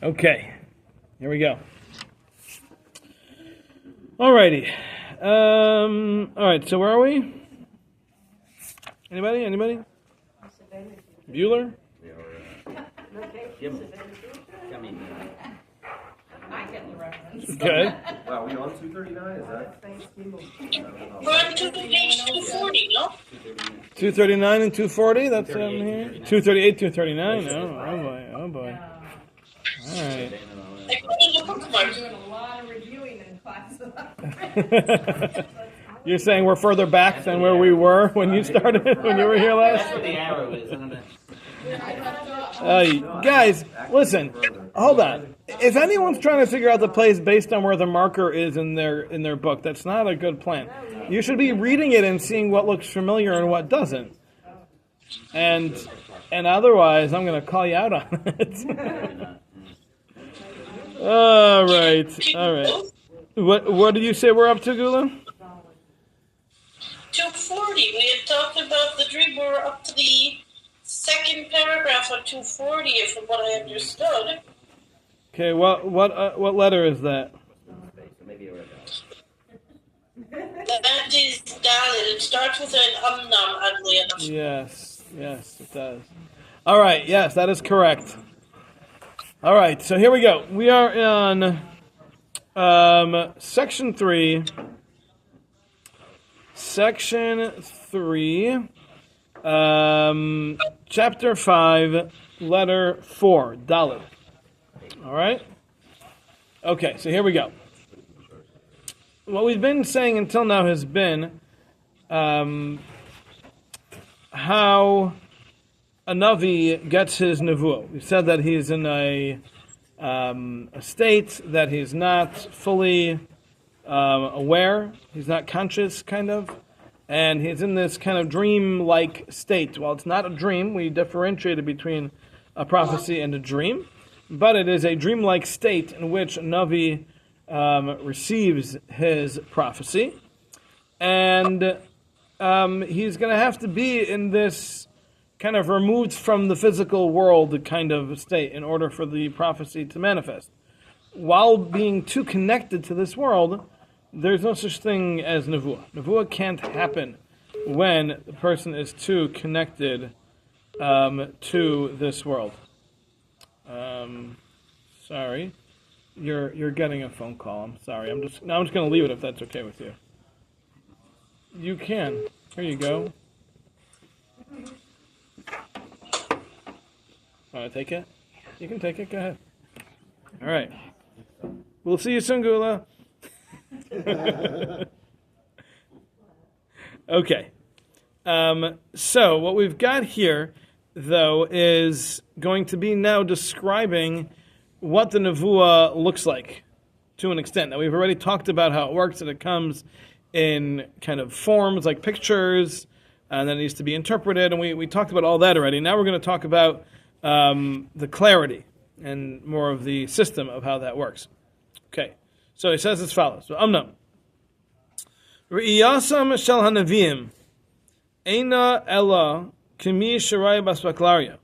Okay, here we go. Alrighty. All right. So where are we? Anybody? Bueller? I get the reference. Okay. Wow, we on 239? Is that? We're on to page 240, no? 239 and 240. That's here. 238, 239. Oh boy. All right. I put in the bookmark. Doing a lot of reviewing in class. You're saying we're further back than where we were when you started, when you were here last? That's where the arrow is, isn't it? Guys, listen. Hold on. If anyone's trying to figure out the place based on where the marker is in their book, that's not a good plan. You should be reading it and seeing what looks familiar and what doesn't. And otherwise, I'm going to call you out on it. All right. What did you say we're up to, Gula? 240. We had talked about the dream. We're up to the second paragraph on 240, from what I understood. Okay, what letter is that? That is Dalit. It starts with an umnam, oddly enough. Yes, it does. All right, yes, that is correct. All right, so here we go. We are on section 3. Section 3, chapter 5, letter 4, Dalet. All right? Okay, so here we go. What we've been saying until now has been how a Navi gets his nevuah. We said that he's in a state that he's not fully aware, he's not conscious, kind of, and he's in this kind of dream-like state. While it's not a dream, we differentiated between a prophecy and a dream, but it is a dream-like state in which a Navi receives his prophecy, and he's going to have to be in this kind of removed from the physical world kind of state in order for the prophecy to manifest. While being too connected to this world, there's no such thing as nevuah. Nevuah can't happen when the person is too connected to this world. Sorry, you're getting a phone call. I'm sorry. I'm just going to leave it if that's okay with you. You can. Here you go. Want to take it? You can take it. Go ahead. All right. We'll see you soon, Gula. Okay. So what we've got here, though, is going to be now describing what the nevuah looks like to an extent. Now, we've already talked about how it works, and it comes in kind of forms like pictures, and then it needs to be interpreted, and we talked about all that already. Now we're going to talk about the clarity and more of the system of how that works. Okay. So he says as follows. So Amnam. Re'iyasam shel hanavim eina ella kemi shirai basbaklaria.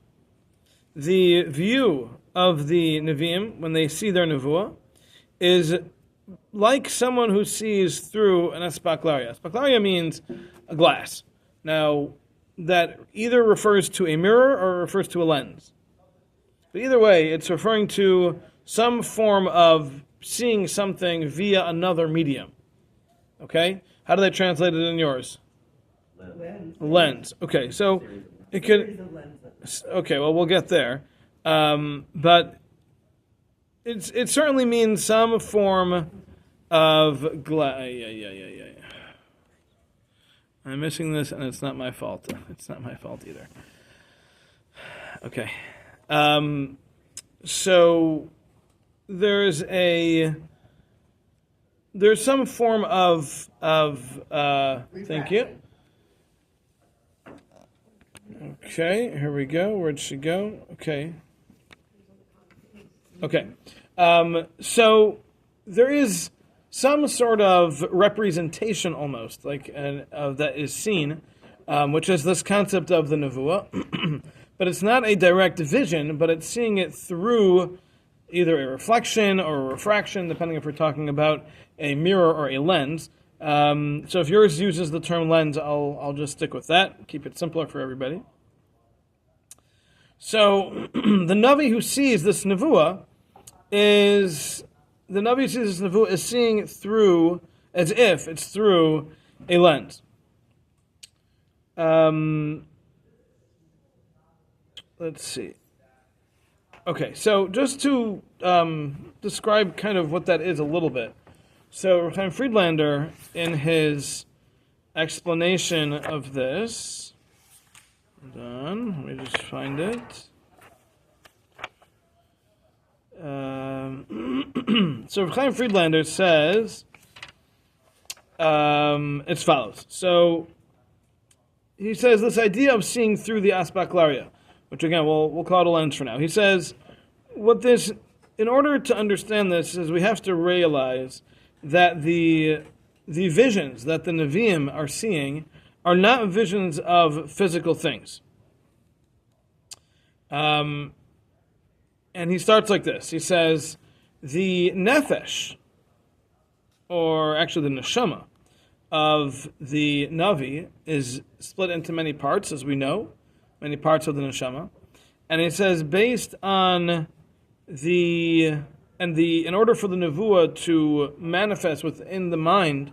The view of the Nevi'im when they see their nevuah is like someone who sees through an aspaklaria. Aspaklaria means a glass. Now, that either refers to a mirror or refers to a lens. But either way, it's referring to some form of seeing something via another medium. Okay? How do they translate it in yours? Lens. Okay, so it could... Okay, well, we'll get there. But it certainly means some form of... I'm missing this, and it's not my fault. It's not my fault either. Okay. So... There's some form of thank you. Okay, here we go. Where'd she go? Okay. So there is some sort of representation almost, like that is seen, which is this concept of the nevuah. But it's not a direct vision, but it's seeing it through either a reflection or a refraction, depending if we're talking about a mirror or a lens. So if yours uses the term lens, I'll just stick with that, keep it simpler for everybody. So the Navi who sees this Nevuah is seeing through, as if it's through a lens. Let's see. Okay, so just to describe kind of what that is a little bit. So Chaim Friedlander, in his explanation of this, hold on, let me just find it. So Chaim Friedlander says as follows. So he says this idea of seeing through the aspaklaria, which again we'll call it a lens for now. He says in order to understand this, is we have to realize that the visions that the Nevi'im are seeing are not visions of physical things. And he starts like this. He says, the nefesh, or actually the neshama, of the Navi is split into many parts, as we know, many parts of the neshama. And he says, based on in order for the nevuah to manifest within the mind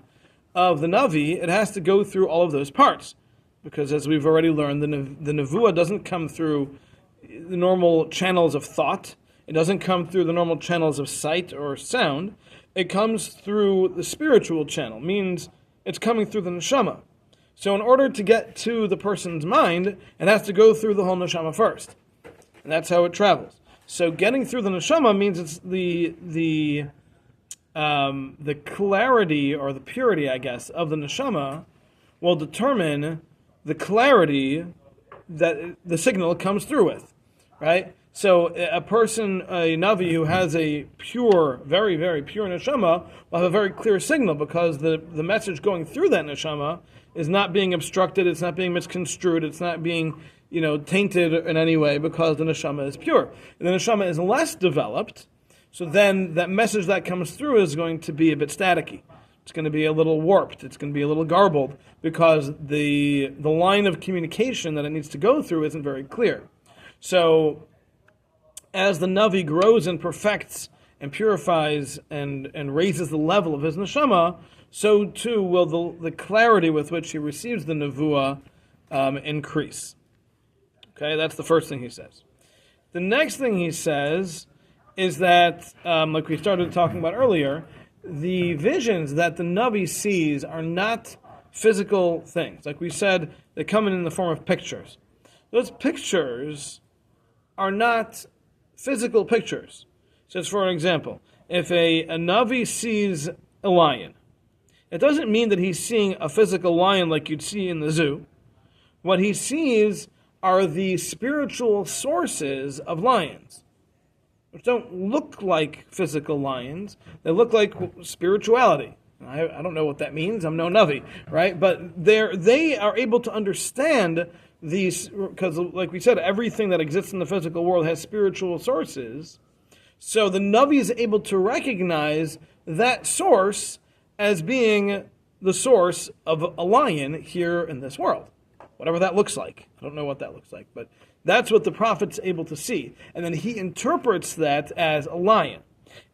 of the Navi, it has to go through all of those parts. Because as we've already learned, the nevuah doesn't come through the normal channels of thought. It doesn't come through the normal channels of sight or sound. It comes through the spiritual channel, means it's coming through the neshama. So in order to get to the person's mind, it has to go through the whole neshama first. And that's how it travels. So getting through the neshama means it's the clarity or the purity, I guess, of the neshama will determine the clarity that the signal comes through with, right? So a person, a Navi who has a pure, very, very pure neshama will have a very clear signal because the message going through that neshama is not being obstructed, it's not being misconstrued, it's not being tainted in any way because the neshama is pure. And the neshama is less developed, so then that message that comes through is going to be a bit staticky. It's going to be a little warped. It's going to be a little garbled because the line of communication that it needs to go through isn't very clear. So as the Navi grows and perfects and purifies and raises the level of his neshama, so too will the clarity with which he receives the nevuah increase. Okay, that's the first thing he says. The next thing he says is that, like we started talking about earlier, the visions that the Navi sees are not physical things. Like we said, they come in the form of pictures. Those pictures are not physical pictures. So for an example, if a Navi sees a lion, it doesn't mean that he's seeing a physical lion like you'd see in the zoo. What he sees are the spiritual sources of lions, which don't look like physical lions. They look like spirituality. I don't know what that means. I'm no Navi, right? But they are able to understand these, because like we said, everything that exists in the physical world has spiritual sources. So the Navi is able to recognize that source as being the source of a lion here in this world. Whatever that looks like. I don't know what that looks like, but that's what the prophet's able to see. And then he interprets that as a lion.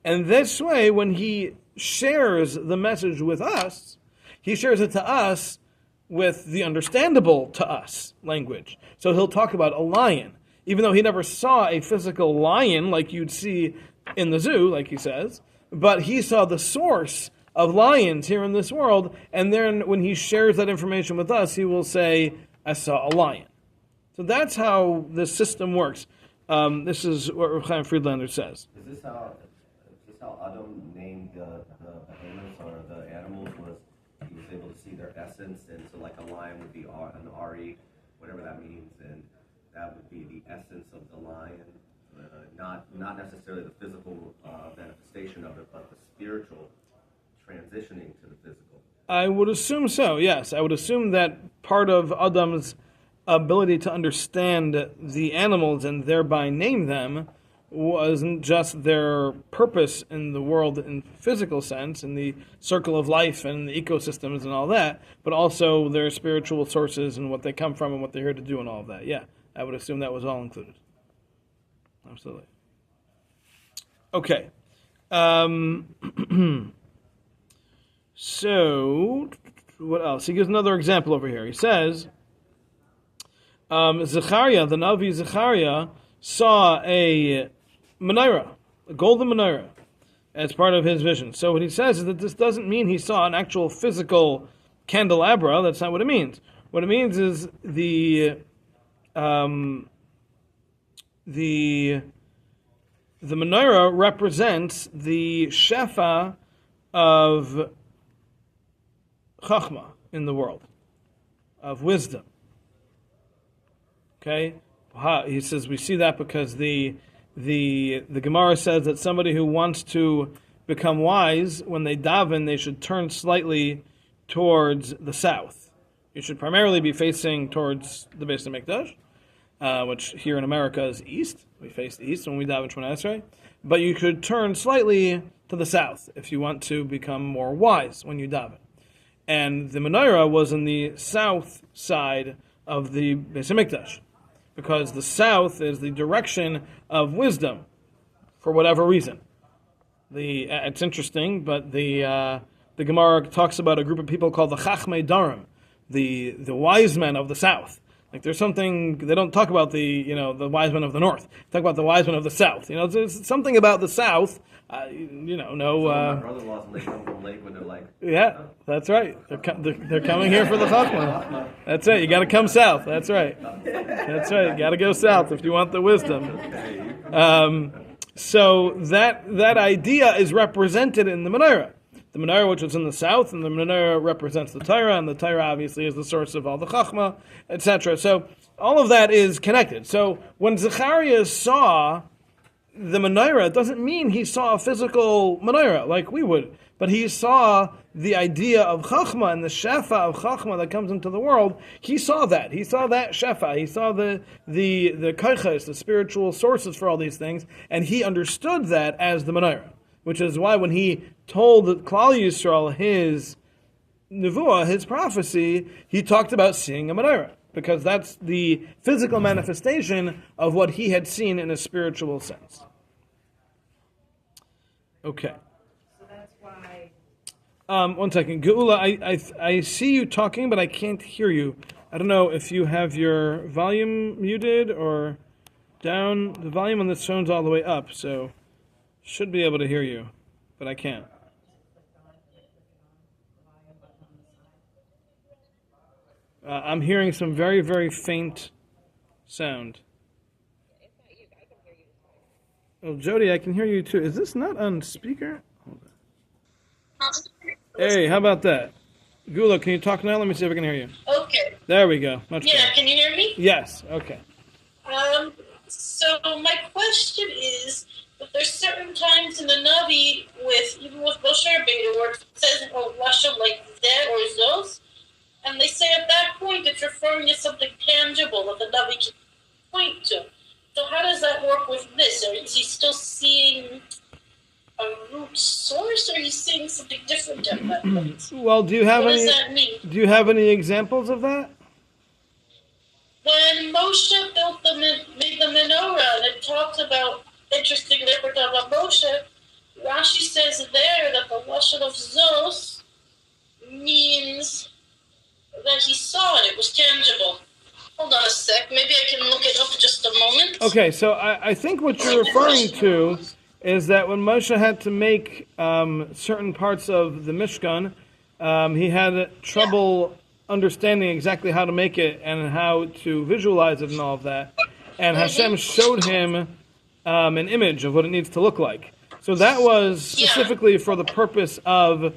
And this way, when he shares the message with us, he shares it to us with the understandable to us language. So he'll talk about a lion, even though he never saw a physical lion like you'd see in the zoo, like he says, but he saw the source of lions here in this world, and then when he shares that information with us, he will say, I saw a lion. So that's how the system works. This is what Chaim Friedlander says. Is this how Adam named the behemoths or the animals? Was he was able to see their essence, and so like a lion would be an Ari, whatever that means, and that would be the essence of the lion, not necessarily the physical manifestation of it, but the spiritual transitioning to the physical. I would assume so, yes. I would assume that part of Adam's ability to understand the animals and thereby name them wasn't just their purpose in the world in physical sense, in the circle of life and the ecosystems and all that, but also their spiritual sources and what they come from and what they're here to do and all of that. Yeah, I would assume that was all included. Absolutely. Okay. So, what else? He gives another example over here. He says, Zechariah, the Navi Zechariah, saw a menorah, a golden menorah, as part of his vision. So what he says is that this doesn't mean he saw an actual physical candelabra. That's not what it means. What it means is the menorah represents the shefa of chachma in the world, of wisdom. Okay, he says we see that because the Gemara says that somebody who wants to become wise, when they daven, they should turn slightly towards the south. You should primarily be facing towards the Beis Hamikdash, which here in America is east. We face east when we daven Shemona Esrei. But you could turn slightly to the south if you want to become more wise when you daven. And the menorah was in the south side of the Beis Hamikdash, because the south is the direction of wisdom, for whatever reason. It's interesting, but the Gemara talks about a group of people called the Chachmei Darim, the wise men of the south. Like there's something, they don't talk about the wise men of the north. They talk about the wise men of the south. There's something about the south. My brother-in-law's when they come from Lakewood, they're like, yeah, that's right. They're coming here for the Chachma. That's right. You got to come south. That's right. That's right. You got to go south if you want the wisdom. So that idea is represented in the menorah. The menorah, which is in the south, and the menorah represents the Torah, and the Torah obviously is the source of all the Chachma, etc. So all of that is connected. So when Zechariah saw the menorah, it doesn't mean he saw a physical menorah like we would, but he saw the idea of Chachma and the Shefa of Chachma that comes into the world. He saw that. He saw that Shefa. He saw the Koiches, the spiritual sources for all these things, and he understood that as the menorah. Which is why when he told Klal Yisrael his nevuah, his prophecy, he talked about seeing a menorah, because that's the physical manifestation of what he had seen in a spiritual sense. Okay. So that's why. 1 second. Geula, I see you talking, but I can't hear you. I don't know if you have your volume muted or down. The volume on this phone's all the way up, so should be able to hear you, but I can't. I'm hearing some very, very faint sound. Oh, Jody, I can hear you too. Is this not on speaker? Hold on. Hey, how about that? Gula, can you talk now? Let me see if I can hear you. Okay. There we go. Much better. Yeah, can you hear me? Yes, okay. So my question is, but there's certain times in the Navi, even with Moshe Rabbeinu, where it says, Lashem like that or Zos, and they say at that point it's referring to something tangible that the Navi can point to. So how does that work with this? Is he still seeing a root source, or is he seeing something different at that point? Well, do you have what does that mean? Do you have any examples of that? When Moshe made the menorah, and it talks about, interestingly, we're talking about Moshe, Rashi says there that the Lashon of Zos means that he saw it. It was tangible. Hold on a sec. Maybe I can look it up in just a moment. Okay, so I think what you're referring to is that when Moshe had to make certain parts of the Mishkan, he had trouble understanding exactly how to make it and how to visualize it and all of that. And Hashem showed him an image of what it needs to look like. So that was specifically for the purpose of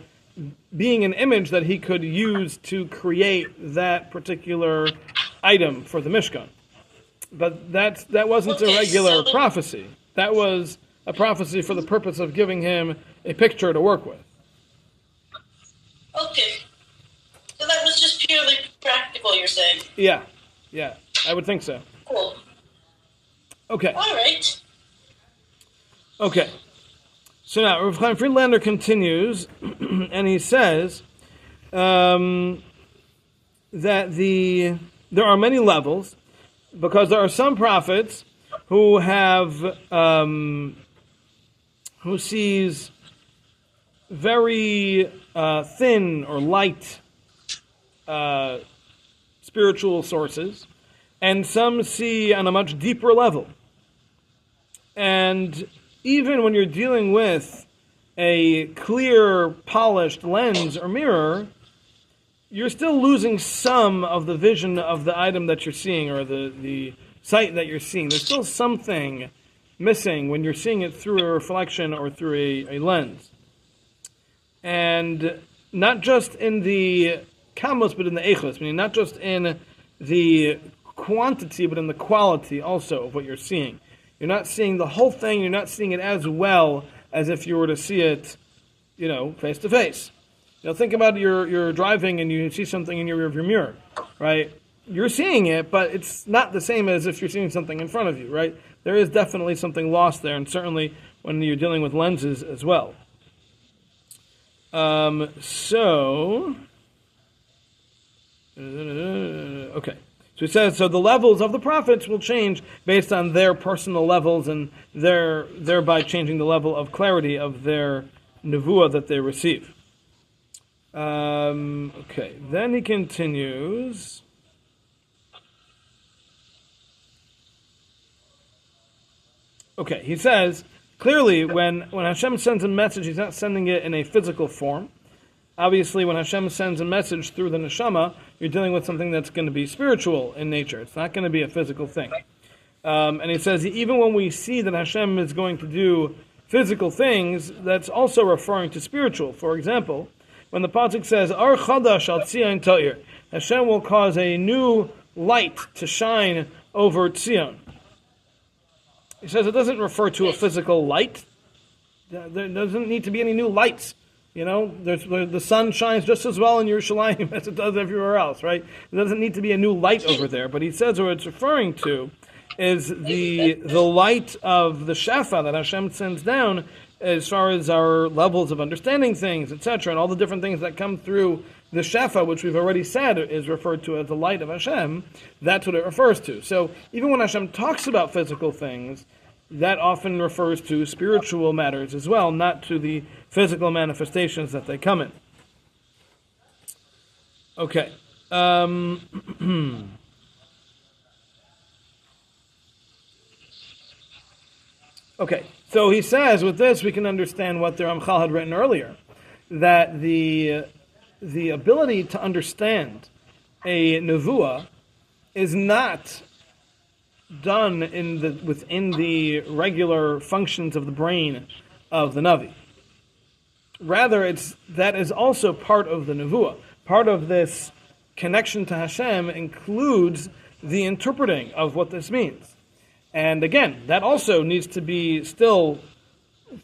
being an image that he could use to create that particular item for the Mishkan. But that wasn't a regular prophecy. That was a prophecy for the purpose of giving him a picture to work with. Okay. So that was just purely practical, you're saying? Yeah, I would think so. Cool. Okay. All right. Okay. So now, Rav Chaim Friedlander continues, and he says that there are many levels, because there are some prophets who have who sees very thin or light spiritual sources, and some see on a much deeper level. And even when you're dealing with a clear, polished lens or mirror, you're still losing some of the vision of the item that you're seeing, or the sight that you're seeing. There's still something missing when you're seeing it through a reflection or through a lens. And not just in the kamos, but in the echos, meaning not just in the quantity, but in the quality also of what you're seeing. You're not seeing the whole thing, you're not seeing it as well as if you were to see it, face to face. Think about you're driving and you see something in your rearview mirror, right? You're seeing it, but it's not the same as if you're seeing something in front of you, right? There is definitely something lost there, and certainly when you're dealing with lenses as well. Okay. So he says, so the levels of the prophets will change based on their personal levels, and thereby changing the level of clarity of their nevuah that they receive. Okay, then he continues. Okay, he says, clearly when Hashem sends a message, he's not sending it in a physical form. Obviously, when Hashem sends a message through the neshama, you're dealing with something that's going to be spiritual in nature. It's not going to be a physical thing. And he says, even when we see that Hashem is going to do physical things, that's also referring to spiritual. For example, when the pasuk says, Ar chadash al Tzion ta'ir, Hashem will cause a new light to shine over Tzion. He says it doesn't refer to a physical light. There doesn't need to be any new lights. The sun shines just as well in Yerushalayim as it does everywhere else, right? There doesn't need to be a new light over there. But he says what it's referring to is the light of the Shafa that Hashem sends down as far as our levels of understanding things, etc., and all the different things that come through the Shafa, which we've already said is referred to as the light of Hashem. That's what it refers to. So even when Hashem talks about physical things, that often refers to spiritual matters as well, not to the physical manifestations that they come in. Okay. Okay, so he says, with this we can understand what the Ramchal had written earlier, that the ability to understand a nevuah is not done within the regular functions of the brain of the Navi. Rather, that is also part of the nevuah. Part of this connection to Hashem includes the interpreting of what this means. And again, that also needs to be still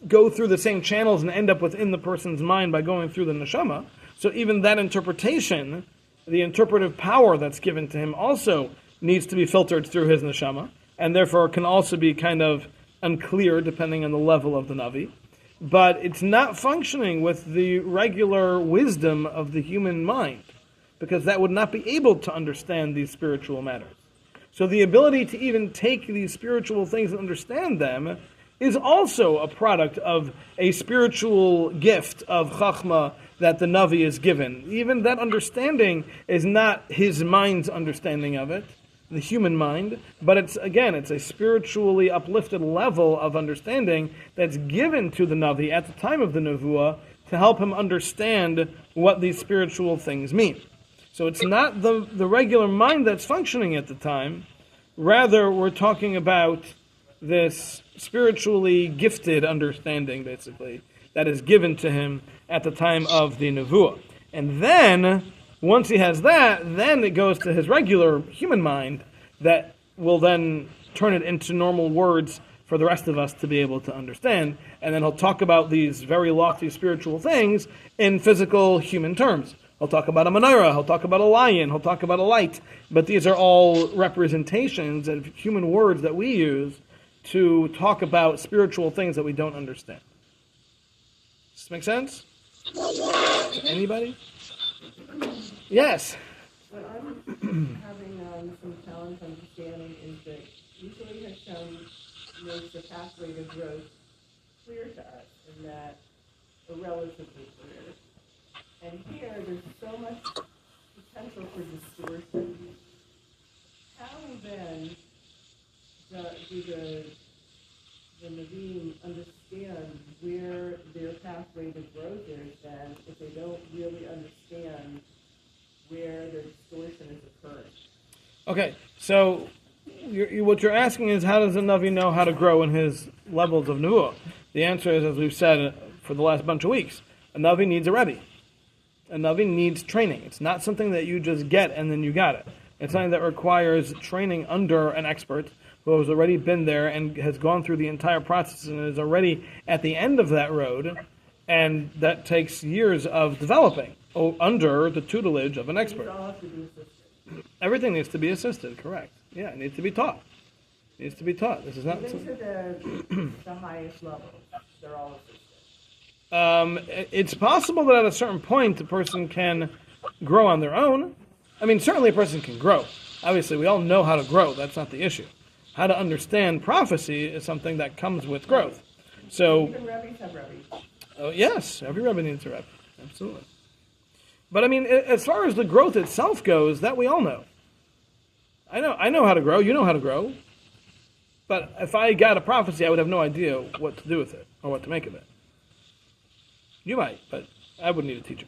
go through the same channels and end up within the person's mind by going through the neshama. So even that interpretation, the interpretive power that's given to him also needs to be filtered through his neshama, and therefore can also be kind of unclear depending on the level of the Navi. But it's not functioning with the regular wisdom of the human mind, because that would not be able to understand these spiritual matters. So the ability to even take these spiritual things and understand them is also a product of a spiritual gift of Chachma that the Navi is given. Even that understanding is not his mind's understanding of it, the human mind, but it's a spiritually uplifted level of understanding that's given to the Navi at the time of the Nevuah to help him understand what these spiritual things mean. So it's not the regular mind that's functioning at the time. Rather, we're talking about this spiritually gifted understanding, basically, that is given to him at the time of the Nevuah. And then, once he has that, then it goes to his regular human mind that will then turn it into normal words for the rest of us to be able to understand. And then he'll talk about these very lofty spiritual things in physical human terms. He'll talk about a menorah, he'll talk about a lion, he'll talk about a light. But these are all representations of human words that we use to talk about spiritual things that we don't understand. Does this make sense? Anybody? Yes. What I'm having some challenge understanding is that usually Hashem makes the pathway to growth clear to us, and that or relatively clear. And here, there's so much potential for distortion. How then do the Naveen understand where their pathway to growth is then if they don't really understand where the distortion is occurring? Okay, so what you're asking is how does a Navi know how to grow in his levels of Nevuah? The answer is, as we've said for the last bunch of weeks, a Navi needs a Rebbe. A Navi needs training. It's not something that you just get and then you got it. It's something that requires training under an expert who has already been there and has gone through the entire process and is already at the end of that road, and that takes years of developing under the tutelage of an expert. All have to be assisted. Everything needs to be assisted, correct. Yeah, it needs to be taught. It needs to be taught. This is not... Even to the highest level, they're all assisted. It's possible that at a certain point a person can grow on their own. I mean, certainly a person can grow. Obviously, we all know how to grow. That's not the issue. How to understand prophecy is something that comes with growth. So, Even Rebbe's have Rebbe's. oh, yes, every Rebbe needs a Rebbe. Absolutely. But I mean, as far as the growth itself goes, that we all know. I know how to grow. You know how to grow. But if I got a prophecy, I would have no idea what to do with it or what to make of it. You might, but I wouldn't need a teacher.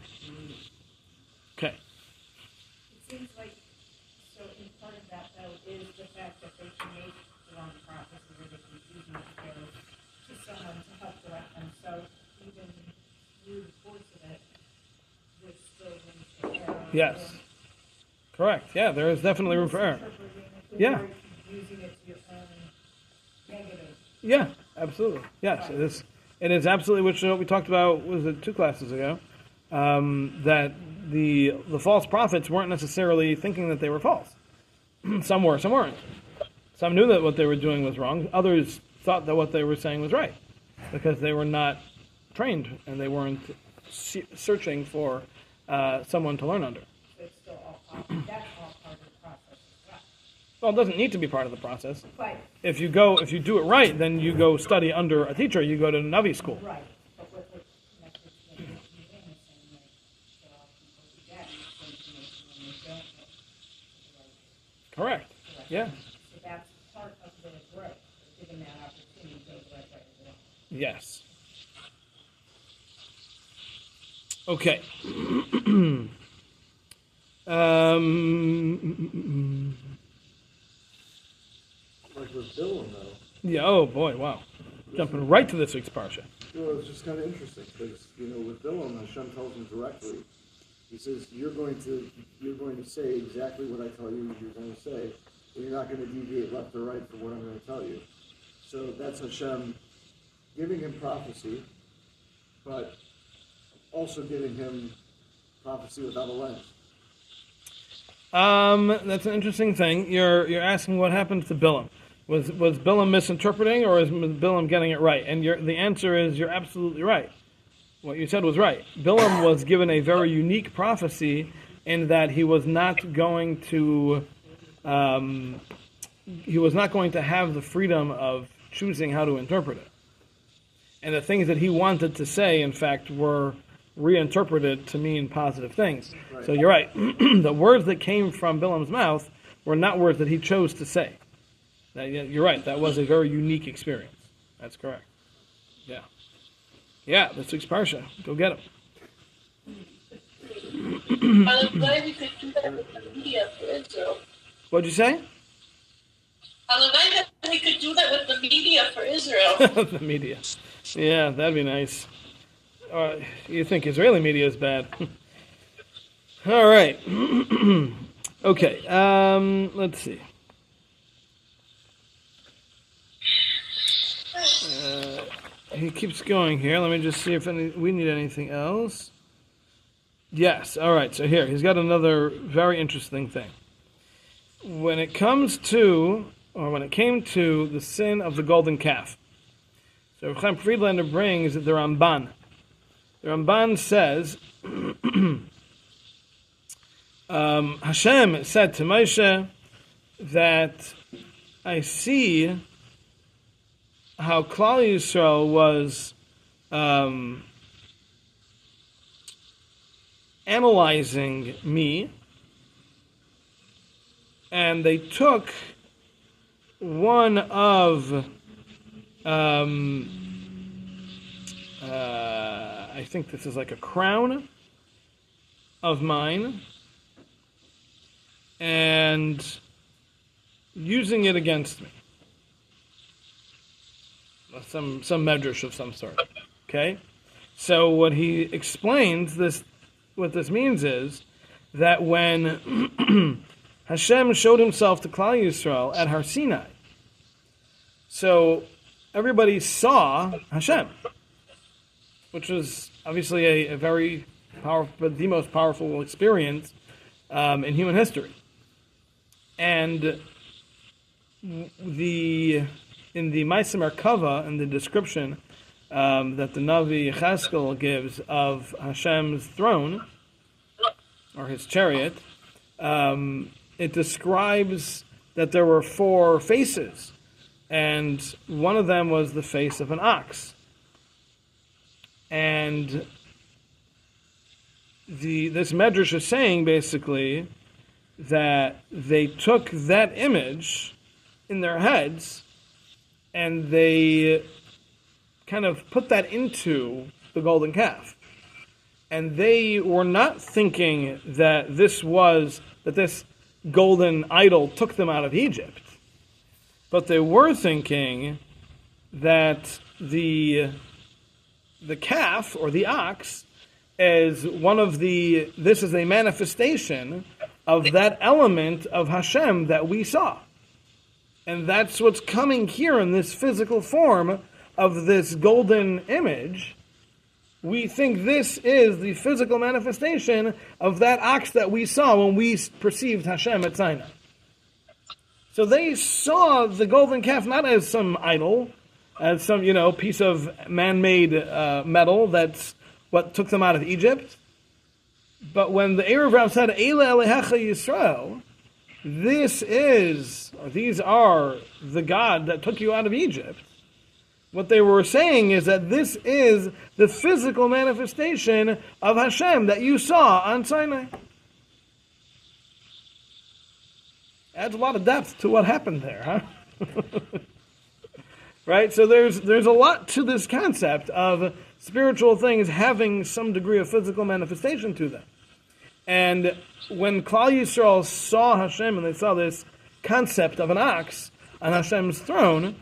Okay. It seems like, so in part of that though, is the fact that they can make the wrong prophecy or they can choose not to go to someone to help direct them. So even through the course of it, there's still room for error. Yes. Correct. Yeah, there is definitely room for error. Yeah. Using it to your own negative. Yeah, absolutely. Yes, it is. It is absolutely what we talked about. Was it 2 classes ago? That the false prophets weren't necessarily thinking that they were false. Some were, some weren't. Some knew that what they were doing was wrong. Others thought that what they were saying was right because they were not trained and they weren't searching for someone to learn under. So it's still all that's all part of the process as well. Well, it doesn't need to be part of the process. But, If you do it right, then you go study under a teacher. You go to Navi school. right, but what connected to the beginning is saying that all people who get some information when they don't know the right Correct. Yeah. So that's part of the growth, given that opportunity to go the right way or wrong. Yes. Okay. Like with Bilam, though. Yeah. Oh boy. Wow. Jumping right to this week's parsha. Well, it's just kind of interesting because with Bilam, Hashem tells him directly. He says, "You're going to say exactly what I tell you you're going to say, and you're not going to deviate left or right from what I'm going to tell you." So that's Hashem giving him prophecy, but also giving him prophecy without a lens. That's an interesting thing. You're asking what happened to Bilam. Was Bilam misinterpreting, or is Bilam getting it right? And the answer is you're absolutely right. What you said was right. Bilam was given a very unique prophecy in that he was not going to have the freedom of choosing how to interpret it. And the things that he wanted to say, in fact, were reinterpreted to mean positive things. Right. So you're right. The words that came from Bilam's mouth were not words that he chose to say. You're right. That was a very unique experience. That's correct. Yeah. Yeah, this week's parsha. Go get him. Hallelujah, we could do that with the media for Israel. What'd you say? Hallelujah, we could do that with the media for Israel. The media. Yeah, that'd be nice. You think Israeli media is bad? All right. Okay. Let's see. He keeps going here. Let me just see if we need anything else. Yes. All right. So here, he's got another very interesting thing. When it comes to or when it came to the sin of the golden calf. So Chaim Friedlander brings the Ramban. The Ramban says, Hashem said to Moshe that I see how Klal Yisrael was analyzing me, and they took one of I think this is like a crown of mine, and using it against me. Some medrash of some sort. Okay? So what he explains, what this means is that when Hashem showed himself to Klal Yisrael at Har Sinai, so everybody saw Hashem, which was obviously a very powerful, but the most powerful experience in human history. And in the Ma'aseh Merkava, in the description that the Navi Yechezkel gives of Hashem's throne, or his chariot, it describes that there were 4 faces, and one of them was the face of an ox. And this medrash is saying basically that they took that image in their heads and they kind of put that into the golden calf. And they were not thinking that this golden idol took them out of Egypt, but they were thinking that the calf or the ox is this is a manifestation of that element of Hashem that we saw. And that's what's coming here in this physical form of this golden image. We think this is the physical manifestation of that ox that we saw when we perceived Hashem at Sinai. So they saw the golden calf not as some idol, as some, piece of man-made metal that's what took them out of Egypt. But when the Erev Rav said, Eile Elehecha Yisrael, these are the God that took you out of Egypt, what they were saying is that this is the physical manifestation of Hashem that you saw on Sinai. Adds a lot of depth to what happened there, huh? Right? So there's a lot to this concept of spiritual things having some degree of physical manifestation to them. And when Klal Yisrael saw Hashem and they saw this concept of an ox on Hashem's throne,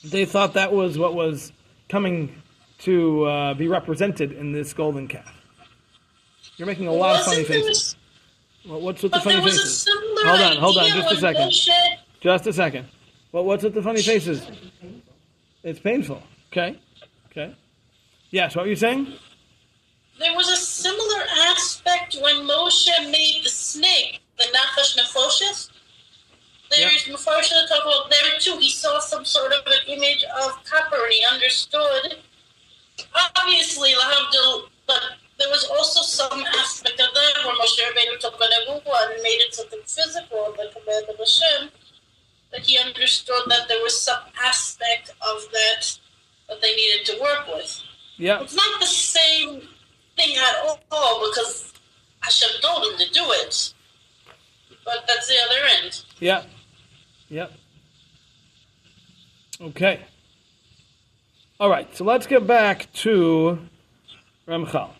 they thought that was what was coming to be represented in this golden calf. You're making a lot of funny faces. What's with the funny faces? Hold on, just a second. Just a second. What's with the funny faces? It's painful. Okay. Yes, what were you saying? There was a similar aspect when Moshe made the snake, the Nachash Nefoshes. There's Mepharshim talk about there too. He saw some sort of an image of copper and he understood. Obviously, Lahavdil, but there was also some aspect of that where Moshe Rabbeinu took an Aguwa and made it something physical, the command of Hashem, that he understood that there was some aspect of that they needed to work with. Yeah. It's not the same thing at all because Hashem told him to do it. But that's the other end. Yeah. Yep. Okay. All right, so let's get back to Ramchal.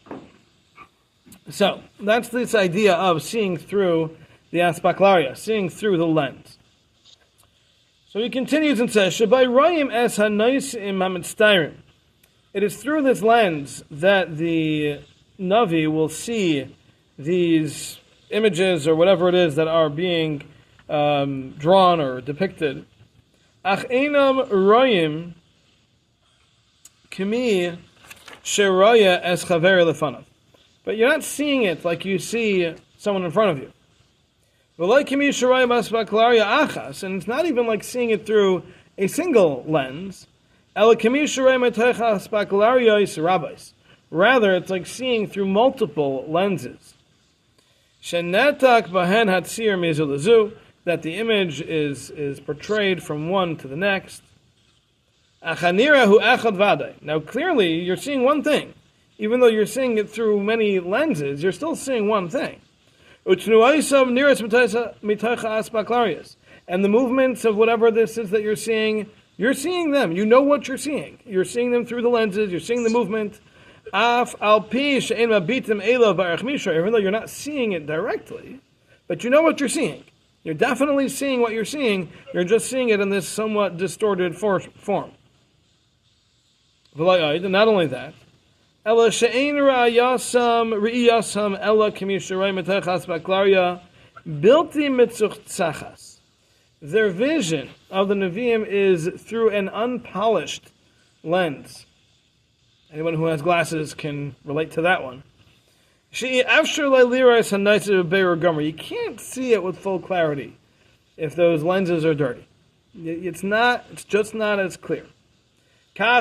So, that's this idea of seeing through the aspaklaria, seeing through the lens. So he continues and says, Shabai Royim es hanoisim hamitztairim. It is through this lens that the Navi will see these images or whatever it is that are being drawn or depicted. Ach einam royim kimi sheroya es chaver lefanav. But you're not seeing it like you see someone in front of you. And it's not even like seeing it through a single lens. Rather, it's like seeing through multiple lenses. That the image is portrayed from one to the next. Now clearly you're seeing one thing. Even though you're seeing it through many lenses, you're still seeing one thing. And the movements of whatever this is that you're seeing them. You know what you're seeing. You're seeing them through the lenses, you're seeing the movement. Even though you're not seeing it directly, but you know what you're seeing. You're definitely seeing what you're seeing, you're just seeing it in this somewhat distorted form. Not only that, their vision of the Nevi'im is through an unpolished lens. Anyone who has glasses can relate to that one. You can't see it with full clarity if those lenses are dirty. It's just not as clear. So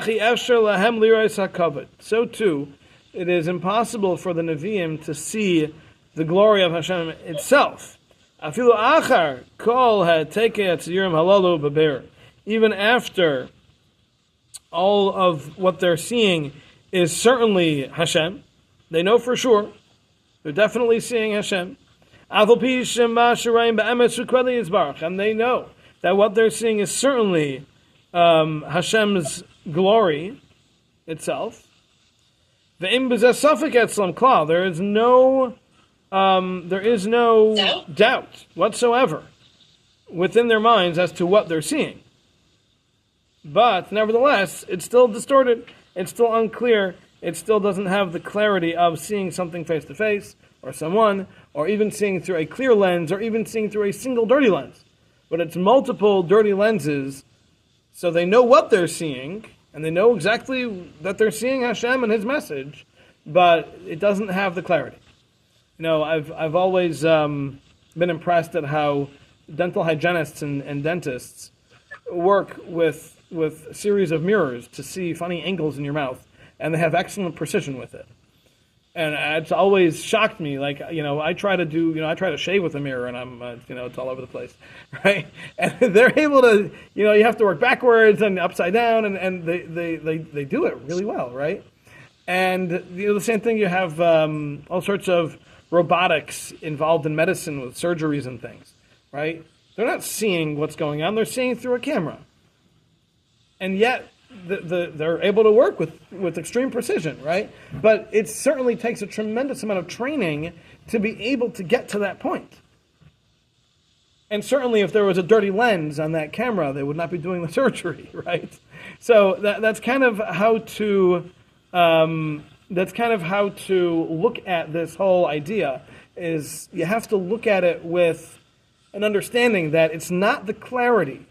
too, it is impossible for the Nevi'im to see the glory of Hashem itself. Even after all of what they're seeing is certainly Hashem, they know for sure, they're definitely seeing Hashem. And they know that what they're seeing is certainly Hashem's glory itself. There is no doubt whatsoever within their minds as to what they're seeing. But nevertheless, it's still distorted, it's still unclear, it still doesn't have the clarity of seeing something face to face, or someone, or even seeing through a clear lens, or even seeing through a single dirty lens. But it's multiple dirty lenses, so they know what they're seeing, and they know exactly that they're seeing Hashem and His message, but it doesn't have the clarity. You know, I've always been impressed at how dental hygienists and dentists work with a series of mirrors to see funny angles in your mouth, and they have excellent precision with it. And it's always shocked me. Like, I try to shave with a mirror, and I'm, it's all over the place, right? And they're able to, you have to work backwards and upside down, and they do it really well, right? And the same thing. You have all sorts of robotics involved in medicine with surgeries and things, right? They're not seeing what's going on; they're seeing through a camera, and yet they're able to work with extreme precision, right? But it certainly takes a tremendous amount of training to be able to get to that point. And certainly if there was a dirty lens on that camera, they would not be doing the surgery, right? So that's kind of how to look at this whole idea, is you have to look at it with an understanding that it's not the clarity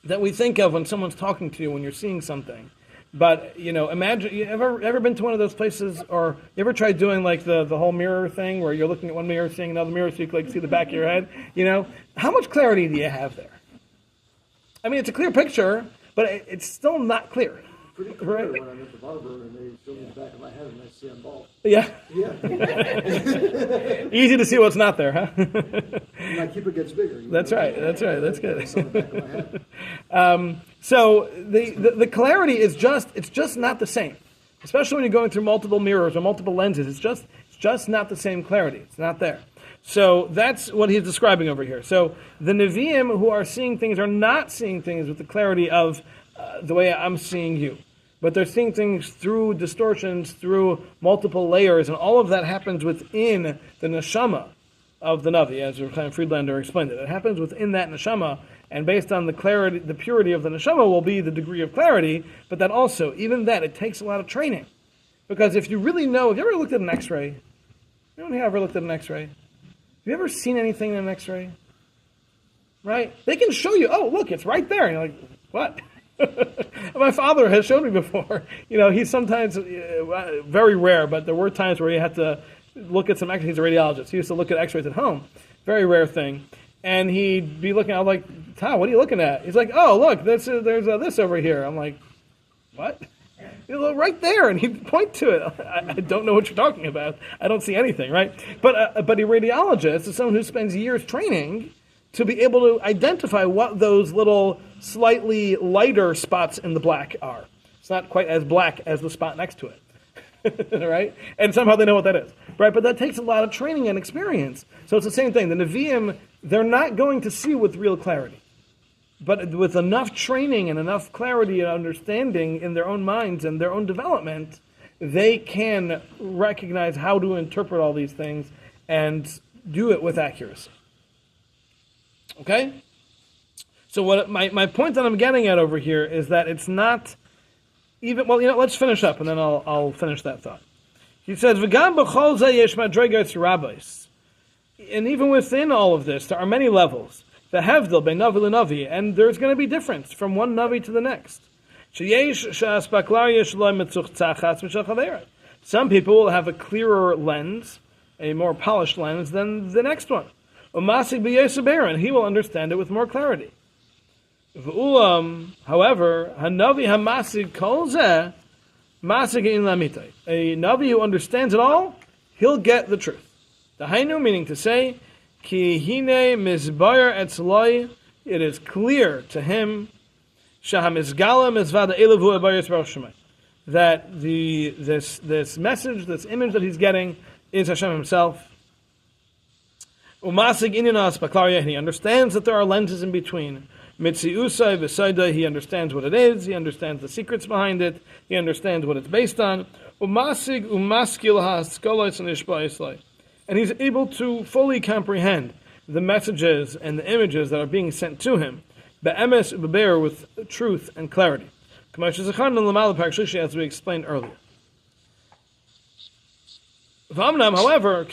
that we think of when someone's talking to you, when you're seeing something. But, imagine, you ever been to one of those places, or you ever tried doing like the whole mirror thing where you're looking at one mirror, seeing another mirror, so you can see the back of your head? How much clarity do you have there? I mean, it's a clear picture, but it's still not clear. Pretty clear when I'm at the barber and they show me the back of my head and I see I'm bald. Yeah. Yeah. Easy to see what's not there, huh? And my keeper gets bigger. That's right. That's good. It's on the back of my head. So the clarity is just not the same, especially when you're going through multiple mirrors or multiple lenses. It's just not the same clarity. It's not there. So that's what he's describing over here. So the Nevi'im who are seeing things are not seeing things with the clarity of the way I'm seeing you, but they're seeing things through distortions, through multiple layers, and all of that happens within the neshama of the Navi, as Chaim Friedlander explained it. It happens within that neshama, and based on the clarity, the purity of the neshama will be the degree of clarity, but that also, even that, it takes a lot of training. Because if you really know, have you ever looked at an x-ray? Anyone here ever looked at an x-ray? Have you ever seen anything in an x-ray? Right? They can show you, oh, look, it's right there. And you're like, what? My father has shown me before. He's sometimes, very rare, but there were times where he had to look at some x-rays. He's a radiologist. He used to look at x-rays at home. very rare thing. And he'd be looking, I'm like, Tom, what are you looking at? He's like, oh, look, there's this over here. I'm like, what? You look right there, and he'd point to it. I don't know what you're talking about. I don't see anything, right? But a radiologist is someone who spends years training to be able to identify what those little slightly lighter spots in the black are. It's not quite as black as the spot next to it, right? And somehow they know what that is, right? But that takes a lot of training and experience. So it's the same thing. The Nevi'im, they're not going to see with real clarity. But with enough training and enough clarity and understanding in their own minds and their own development, they can recognize how to interpret all these things and do it with accuracy. Okay? So what my point that I'm getting at over here is that it's not even, well, let's finish up and then I'll finish that thought. He says, "V'gam b'chol zeh yesh madregas rabbis." And even within all of this, there are many levels. The hevdil bein navi lenavi, and there's going to be difference from one navi to the next. Some people will have a clearer lens, a more polished lens than the next one. And he will understand it with more clarity. However, hanavi hamasig kol zeh masig in lamitai. A navi who understands it all, he'll get the truth. The hainu, meaning to say, ki hine mizbayer etzloi, it is clear to him, shahamizgala mizvada elavu abayis baruch that this message, this image that he's getting, is Hashem himself. Umasig ininas baklaria, he understands that there are lenses in between. Mitziusai v'saida, he understands what it is, he understands the secrets behind it, he understands what it's based on. Umasig umaskil ha'askolos and ishba'isai. And he's able to fully comprehend the messages and the images that are being sent to him, be'emes u'beber, with truth and clarity. As we explained earlier. However,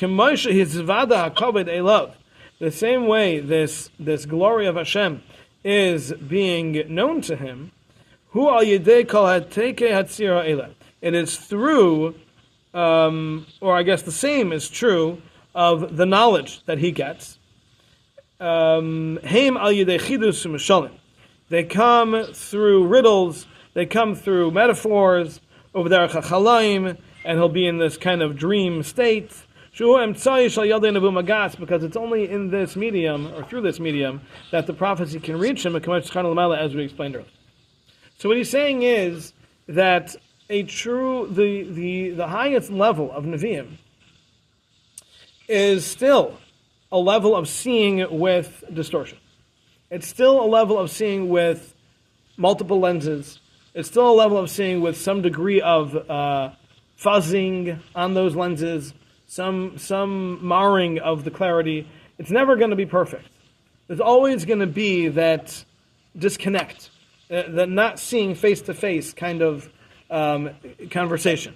the same way this glory of Hashem is being known to him, it is through, or I guess the same is true of the knowledge that he gets. They come through riddles, they come through metaphors, over there chachalaim, and he'll be in this kind of dream state. Because it's only in this medium, or through this medium, that the prophecy can reach him, as we explained earlier. So what he's saying is that the highest level of Nevi'im is still a level of seeing with distortion. It's still a level of seeing with multiple lenses. It's still a level of seeing with some degree of fuzzing on those lenses, some marring of the clarity. It's never going to be perfect. There's always going to be that disconnect, that not seeing face-to-face kind of conversation.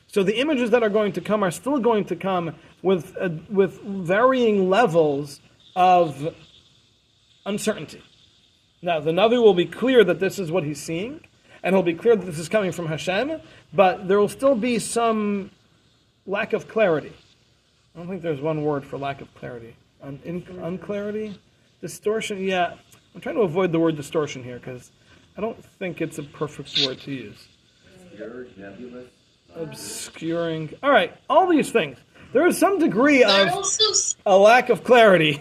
So the images that are going to come are still going to come with varying levels of uncertainty. Now, the Navi will be clear that this is what he's seeing, and he'll be clear that this is coming from Hashem, but there will still be some lack of clarity. I don't think there's one word for lack of clarity. Unclarity? Distortion? Yeah, I'm trying to avoid the word distortion here, because I don't think it's a perfect word to use. Nebulous. Obscuring. All right, all these things. There is some degree of a lack of clarity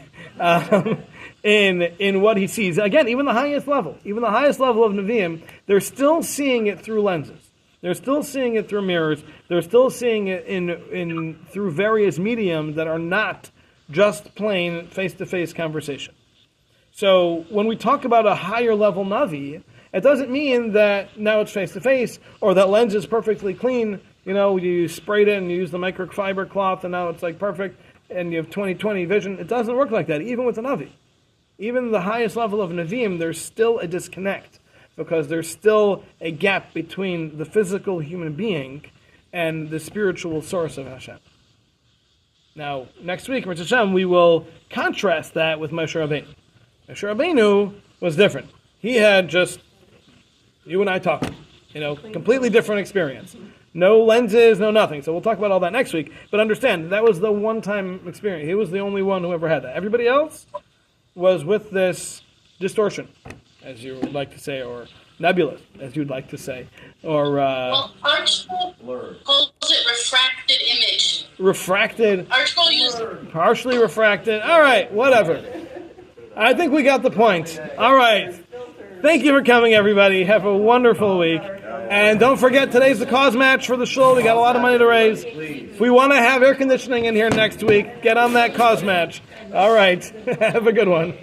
in what he sees. Again, even the highest level of Nevi'im, they're still seeing it through lenses. They're still seeing it through mirrors. They're still seeing it in through various mediums that are not just plain face-to-face conversation. So when we talk about a higher level Navi, it doesn't mean that now it's face-to-face or that lens is perfectly clean. You sprayed it and you use the microfiber cloth and now it's like perfect and you have 20/20 vision. It doesn't work like that, even with a Navi. Even the highest level of Nevi'im, there's still a disconnect because there's still a gap between the physical human being and the spiritual source of Hashem. Now, next week, Mitzvah Hashem, we will contrast that with Moshe Rabbeinu. Moshe Rabbeinu was different. He had just you and I talking, completely different experience. No lenses, no nothing. So we'll talk about all that next week. But understand, that was the one-time experience. He was the only one who ever had that. Everybody else was with this distortion, as you would like to say, or nebulous, as you'd like to say, or Well, Archibald calls it refracted image. refracted, Archibald used partially refracted. All right, whatever. I think we got the point. All right. Thank you for coming, everybody. Have a wonderful week. And don't forget, today's the cause match for the show. We got a lot of money to raise. If we want to have air conditioning in here next week, get on that cause match. All right. Have a good one.